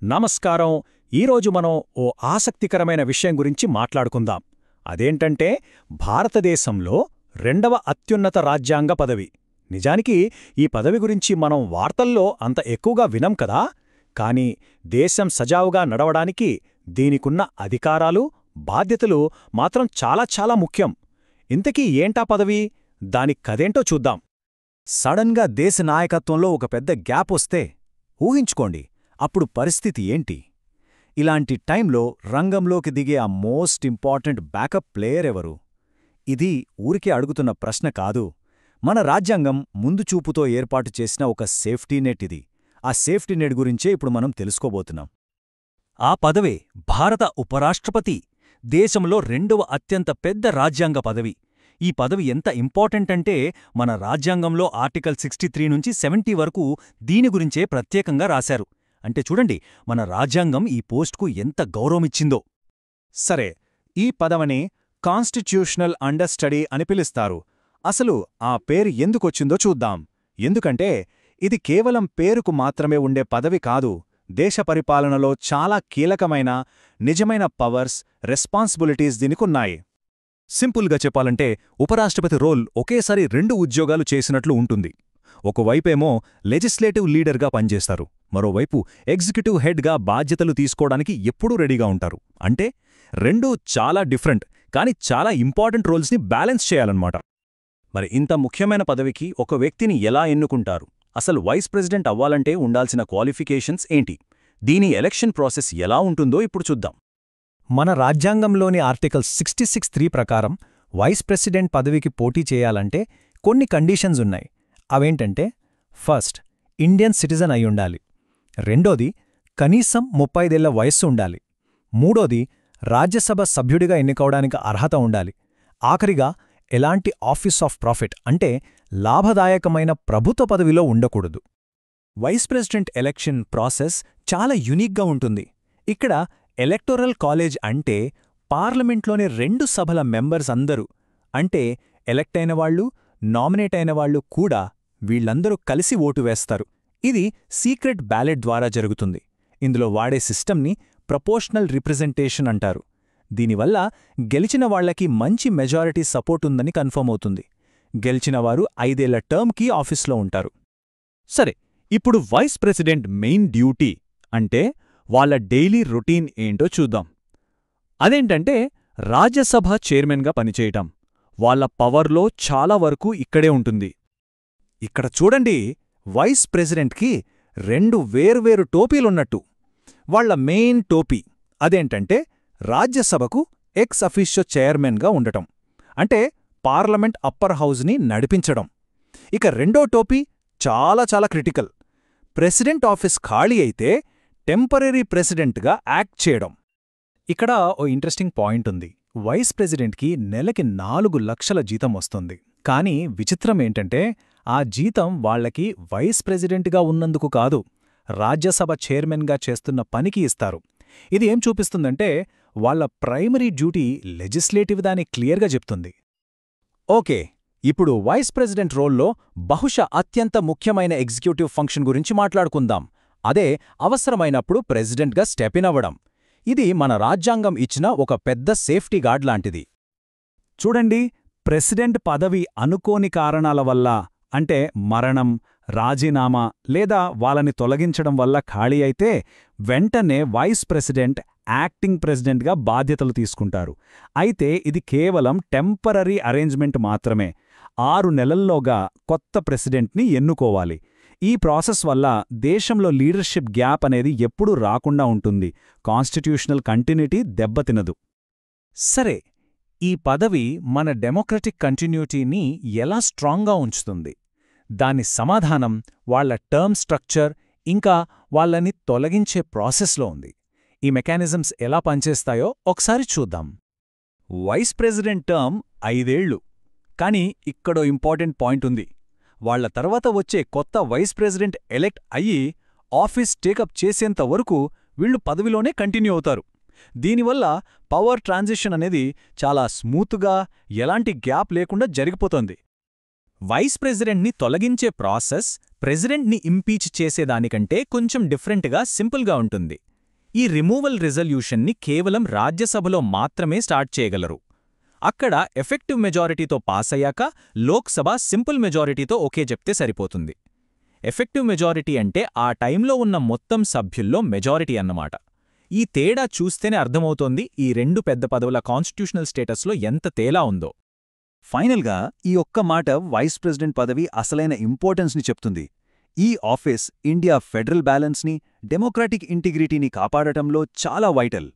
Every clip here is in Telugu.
నమస్కారం. ఈరోజు మనం ఓ ఆసక్తికరమైన విషయం గురించి మాట్లాడుకుందాం. అదేంటంటే భారతదేశంలో రెండవ అత్యున్నత రాజ్యాంగ పదవి. నిజానికి ఈ పదవి గురించి మనం వార్తల్లో అంత ఎక్కువగా వినం కదా. కానీ దేశం సజావుగా నడవడానికి దీనికున్న అధికారాలు, బాధ్యతలు మాత్రం చాలా చాలా ముఖ్యం. ఇంతకీ ఏంటా పదవి? దాని కథేంటో చూద్దాం. సడన్గా దేశ నాయకత్వంలో ఒక పెద్ద గ్యాప్ వస్తే ఊహించుకోండి, అప్పుడు పరిస్థితి ఏంటి? ఇలాంటి టైంలో రంగంలోకి దిగే ఆ మోస్ట్ ఇంపార్టెంట్ బ్యాకప్ ప్లేయర్ ఎవరు? ఇది ఊరికే అడుగుతున్న ప్రశ్న కాదు. మన రాజ్యాంగం ముందు చూపుతో ఏర్పాటు చేసిన ఒక సేఫ్టీ నెట్ ఇది. ఆ సేఫ్టీ నెట్ గురించే ఇప్పుడు మనం తెలుసుకోబోతున్నాం. ఆ పదవే భారత ఉపరాష్ట్రపతి. దేశంలో రెండవ అత్యంత పెద్ద రాజ్యాంగ పదవి. ఈ పదవి ఎంత ఇంపార్టెంట్ అంటే మన రాజ్యాంగంలో ఆర్టికల్ 63 నుంచి 70 వరకు దీని గురించే ప్రత్యేకంగా రాశారు. అంటే చూడండి, మన రాజ్యాంగం ఈ పోస్ట్కు ఎంత గౌరవమిచ్చిందో. సరే, ఈ పదవిని కాన్స్టిట్యూషనల్ అండర్స్టడీ అని పిలుస్తారు. అసలు ఆ పేరు ఎందుకొచ్చిందో చూద్దాం. ఎందుకంటే ఇది కేవలం పేరుకు మాత్రమే ఉండే పదవి కాదు. దేశ పరిపాలనలో చాలా కీలకమైన, నిజమైన పవర్స్, రెస్పాన్సిబిలిటీస్ దీనికున్నాయి. సింపుల్గా చెప్పాలంటే ఉపరాష్ట్రపతి రోల్ ఒకేసారి 2 ఉద్యోగాలు చేసినట్లు ఉంటుంది. ఒకవైపేమో లెజిస్లేటివ్ లీడర్గా పనిచేస్తారు, మరోవైపు ఎగ్జిక్యూటివ్ హెడ్గా బాధ్యతలు తీసుకోవడానికి ఎప్పుడూ రెడీగా ఉంటారు. అంటే రెండూ చాలా డిఫరెంట్, కానీ చాలా ఇంపార్టెంట్ రోల్స్ని బ్యాలెన్స్ చేయాలన్నమాట. మరి ఇంత ముఖ్యమైన పదవికి ఒక వ్యక్తిని ఎలా ఎన్నుకుంటారు? అసలు వైస్ ప్రెసిడెంట్ అవ్వాలంటే ఉండాల్సిన క్వాలిఫికేషన్స్ ఏంటి? దీని ఎలక్షన్ ప్రాసెస్ ఎలా ఉంటుందో ఇప్పుడు చూద్దాం. మన రాజ్యాంగంలోని ఆర్టికల్ 66(3) ప్రకారం వైస్ ప్రెసిడెంట్ పదవికి పోటీ చేయాలంటే కొన్ని కండీషన్స్ ఉన్నాయి. అవేంటంటే, ఫస్ట్, ఇండియన్ సిటిజన్ అయ్యుండాలి. రెండోది, కనీసం 35 ఏళ్ల వయస్సు ఉండాలి. మూడోది, రాజ్యసభ సభ్యుడిగా ఎన్నుకోవడానికి అర్హత ఉండాలి. ఆఖరిగా, ఎలాంటి ఆఫీస్ ఆఫ్ ప్రాఫిట్ అంటే లాభదాయకమైన ప్రభుత్వ పదవిలో ఉండకూడదు. వైస్ ప్రెసిడెంట్ ఎలక్షన్ ప్రాసెస్ చాలా యునిక్గా ఉంటుంది. ఇక్కడ ఎలక్టోరల్ కాలేజ్ అంటే పార్లమెంట్లోని 2 సభల మెంబర్స్ అందరూ, అంటే ఎలక్ట్ అయిన వాళ్ళు, నామినేట్ అయిన వాళ్ళు కూడా, వీళ్లందరూ కలిసి ఓటు వేస్తారు. ఇది సీక్రెట్ బ్యాలెట్ ద్వారా జరుగుతుంది. ఇందులో వాడే సిస్టమ్ని ప్రపోర్షనల్ రిప్రజెంటేషన్ అంటారు. దీనివల్ల గెలిచిన వాళ్లకి మంచి మెజారిటీ సపోర్ట్ ఉందని కన్ఫర్మ్ అవుతుంది. గెలిచినవారు 5 ఏళ్ల టర్మ్కి ఆఫీస్లో ఉంటారు. సరే, ఇప్పుడు వైస్ ప్రెసిడెంట్ మెయిన్ డ్యూటీ అంటే వాళ్ళ డైలీ రొటీన్ ఏంటో చూద్దాం. అదేంటంటే రాజ్యసభ చైర్మన్గా పనిచేయటం. వాళ్ళ పవర్లో చాలా వరకు ఇక్కడే ఉంటుంది. ఇక్కడ చూడండి, వైస్ ప్రెసిడెంట్కి 2 వేర్వేరు టోపీలున్నట్టు. వాళ్ల మెయిన్ టోపీ అదేంటంటే రాజ్యసభకు ఎక్స్ అఫీషియో చైర్మన్గా ఉండటం, అంటే పార్లమెంట్ అప్పర్ హౌజ్ని నడిపించడం. ఇక రెండో టోపీ చాలా చాలా క్రిటికల్. ప్రెసిడెంట్ ఆఫీస్ ఖాళీ అయితే టెంపరరీ ప్రెసిడెంట్గా యాక్ట్ చేయడం. ఇక్కడ ఓ ఇంట్రెస్టింగ్ పాయింట్ ఉంది. వైస్ ప్రెసిడెంట్కి నెలకి 4 లక్షల జీతం వస్తుంది. కానీ విచిత్రం ఏంటంటే ఆ జీతం వాళ్లకి వైస్ ప్రెసిడెంట్గా ఉన్నందుకు కాదు, రాజ్యసభ చైర్మన్గా చేస్తున్న పనికి ఇస్తారు. ఇది ఏం చూపిస్తుందంటే వాళ్ల ప్రైమరీ డ్యూటీ లెజిస్లేటివ్ దాని క్లియర్గా చెప్తుంది. ఓకే, ఇప్పుడు వైస్ ప్రెసిడెంట్ రోల్లో బహుశా అత్యంత ముఖ్యమైన ఎగ్జిక్యూటివ్ ఫంక్షన్ గురించి మాట్లాడుకుందాం. అదే అవసరమైనప్పుడు ప్రెసిడెంట్గా స్టెప్ ఇన్ అవ్వడం. ఇది మన రాజ్యాంగం ఇచ్చిన ఒక పెద్ద సేఫ్టీ గార్డ్ లాంటిది. చూడండి, ప్రెసిడెంట్ పదవి అనుకోని కారణాల వల్ల, అంటే మరణం, రాజీనామా లేదా వాళ్ళని తొలగించడం వల్ల ఖాళీ అయితే వెంటనే వైస్ ప్రెసిడెంట్ యాక్టింగ్ ప్రెసిడెంట్గా బాధ్యతలు తీసుకుంటారు. అయితే ఇది కేవలం టెంపరరీ అరేంజ్మెంట్ మాత్రమే. 6 నెలల్లోగా కొత్త ప్రెసిడెంట్ని ఎన్నుకోవాలి. ఈ ప్రాసెస్ వల్ల దేశంలో లీడర్షిప్ గ్యాప్ అనేది ఎప్పుడూ రాకుండా ఉంటుంది. కాన్స్టిట్యూషనల్ కంటిన్యూటీ దెబ్బతినదు. సరే, ఈ పదవి మన డెమోక్రటిక్ కంటిన్యూటీని ఎలా స్ట్రాంగ్గా ఉంచుతుంది? దాని సమాధానం వాళ్ల టర్మ్ స్ట్రక్చర్, ఇంకా వాళ్ళని తొలగించే ప్రాసెస్లో ఉంది. ఈ మెకానిజమ్స్ ఎలా పనిచేస్తాయో ఒకసారి చూద్దాం. వైస్ ప్రెసిడెంట్ టర్మ్ 5 ఏళ్లు. కానీ ఇక్కడో ఇంపార్టెంట్ పాయింట్ ఉంది. వాళ్ల తర్వాత వచ్చే కొత్త వైస్ ప్రెసిడెంట్ ఎలెక్ట్ అయ్యి ఆఫీస్ టేకప్ చేసేంత వరకు వీళ్లు పదవిలోనే కంటిన్యూ అవుతారు. దీనివల్ల పవర్ ట్రాన్సిషన్ అనేది చాలా స్మూత్గా, ఎలాంటి గ్యాప్ లేకుండా జరిగిపోతోంది. వైస్ ప్రెసిడెంట్ని తొలగించే ప్రాసెస్ ప్రెసిడెంట్ని ఇంపీచ్ చేసేదానికంటే కొంచెం డిఫరెంట్గా, సింపుల్గా ఉంటుంది. ఈ రిమూవల్ రిజల్యూషన్ని కేవలం రాజ్యసభలో మాత్రమే స్టార్ట్ చేయగలరు. అక్కడ ఎఫెక్టివ్ మెజారిటీతో పాసయ్యాక లోక్సభ సింపుల్ మెజారిటీతో ఓకే చెప్తే సరిపోతుంది. ఎఫెక్టివ్ మెజారిటీ అంటే ఆ టైంలో ఉన్న మొత్తం సభ్యుల్లో మెజారిటీ అన్నమాట. ఈ తేడా చూస్తేనే అర్థమవుతోంది ఈ రెండు పెద్ద పదవుల కాన్స్టిట్యూషనల్ స్టేటస్లో ఎంత తేలా ఉందో. ఫైనల్గా ఈ ఒక్క మాట వైస్ ప్రెసిడెంట్ పదవి అసలైన ఇంపార్టెన్స్ని చెప్తుంది. ఈ ఆఫీస్ ఇండియా ఫెడరల్ బ్యాలెన్స్ని, డెమోక్రాటిక్ ఇంటిగ్రిటీని కాపాడటంలో చాలా వైటల్.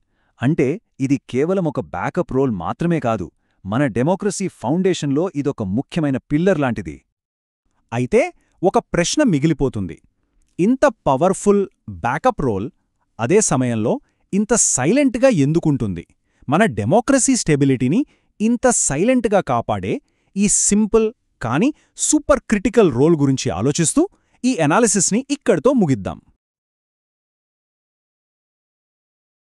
అంటే ఇది కేవలం ఒక బ్యాకప్ రోల్ మాత్రమే కాదు, మన డెమోక్రసీ ఫౌండేషన్లో ఇదొక ముఖ్యమైన పిల్లర్ లాంటిది. అయితే ఒక ప్రశ్న మిగిలిపోతుంది. ఇంత పవర్ఫుల్ బ్యాకప్ రోల్ అదే సమయంలో ఇంత సైలెంట్గా ఎందుకుంటుంది? మన డెమోక్రసీ స్టెబిలిటీని ఇంత సైలెంట్గా కాపాడే ఈ సింపుల్ కానీ సూపర్ క్రిటికల్ రోల్ గురించి ఆలోచిస్తూ ఈ ఎనాలిసిస్ని ఇక్కడితో ముగిద్దాం.